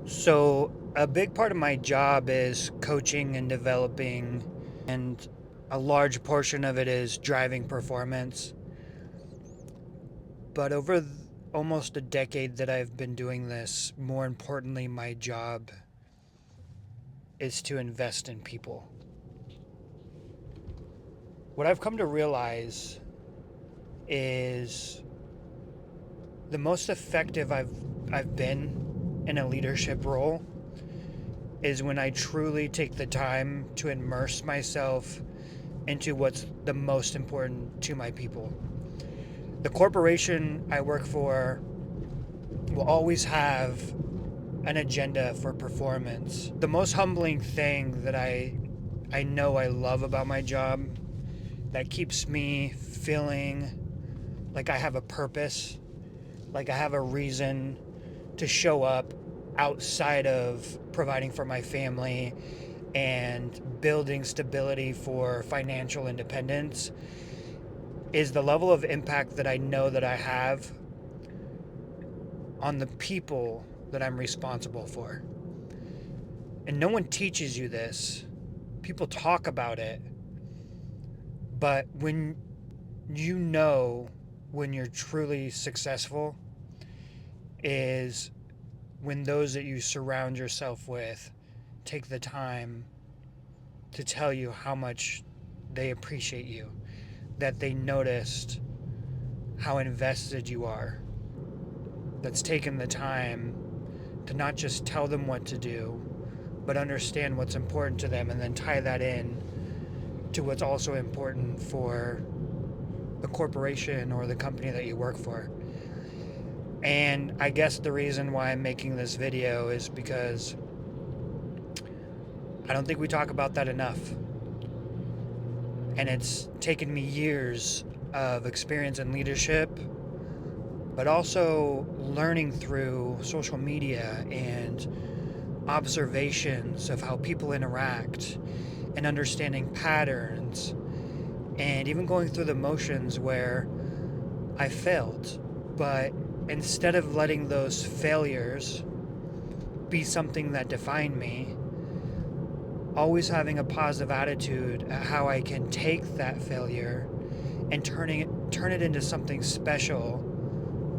So, a big part of my job is coaching and developing, and a large portion of it is driving performance. But over almost a decade that I've been doing this, more importantly, my job is to invest in people. What I've come to realize is the most effective I've been in a leadership role is when I truly take the time to immerse myself into what's the most important to my people. The corporation I work for will always have an agenda for performance. The most humbling thing that I know I love about my job that keeps me feeling like I have a purpose, like I have a reason to show up outside of providing for my family and building stability for financial independence is the level of impact that I know that I have on the people that I'm responsible for. And no one teaches you this. People talk about it. But you know when you're truly successful is when those that you surround yourself with take the time to tell you how much they appreciate you, that they noticed how invested you are, that's taken the time to not just tell them what to do, but understand what's important to them and then tie that in to what's also important for the corporation or the company that you work for. And I guess the reason why I'm making this video is because I don't think we talk about that enough. And it's taken me years of experience in leadership, but also learning through social media and observations of how people interact and understanding patterns and even going through the motions where I failed. But instead of letting those failures be something that defined me, always having a positive attitude at how I can take that failure and turn it into something special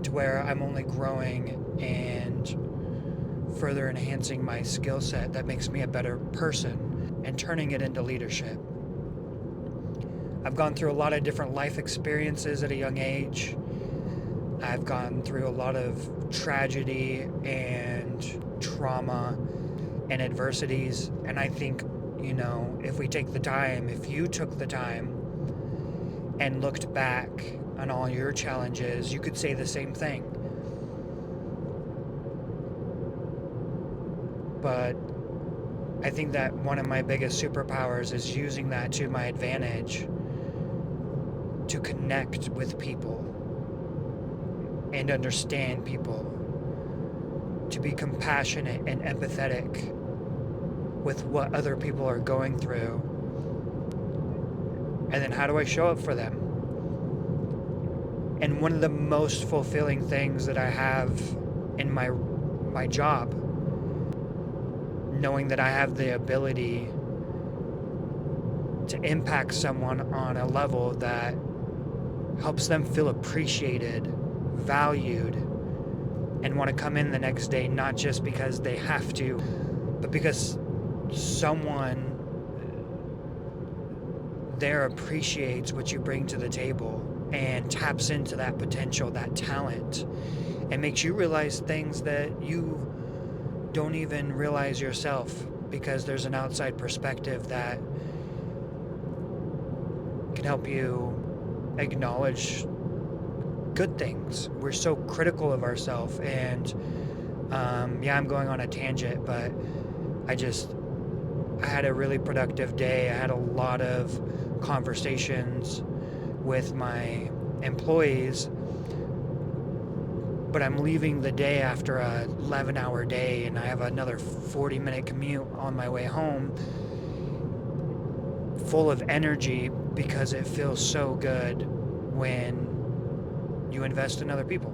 to where I'm only growing and further enhancing my skill set that makes me a better person and turning it into leadership. I've gone through a lot of different life experiences at a young age. I've gone through a lot of tragedy and trauma and adversities. And I think, if we take the time, if you took the time and looked back on all your challenges, you could say the same thing. But I think that one of my biggest superpowers is using that to my advantage to connect with people and understand people, to be compassionate and empathetic with what other people are going through. And then how do I show up for them? And one of the most fulfilling things that I have in my job, knowing that I have the ability to impact someone on a level that helps them feel appreciated, valued, and want to come in the next day, not just because they have to, but because someone there appreciates what you bring to the table and taps into that potential, that talent, and makes you realize things that you don't even realize yourself because there's an outside perspective that can help you acknowledge good things. We're so critical of ourselves, and I'm going on a tangent, but I had a really productive day. I had a lot of conversations with my employees, but I'm leaving the day after a 11-hour day, and I have another 40-minute commute on my way home, full of energy because it feels so good when you invest in other people.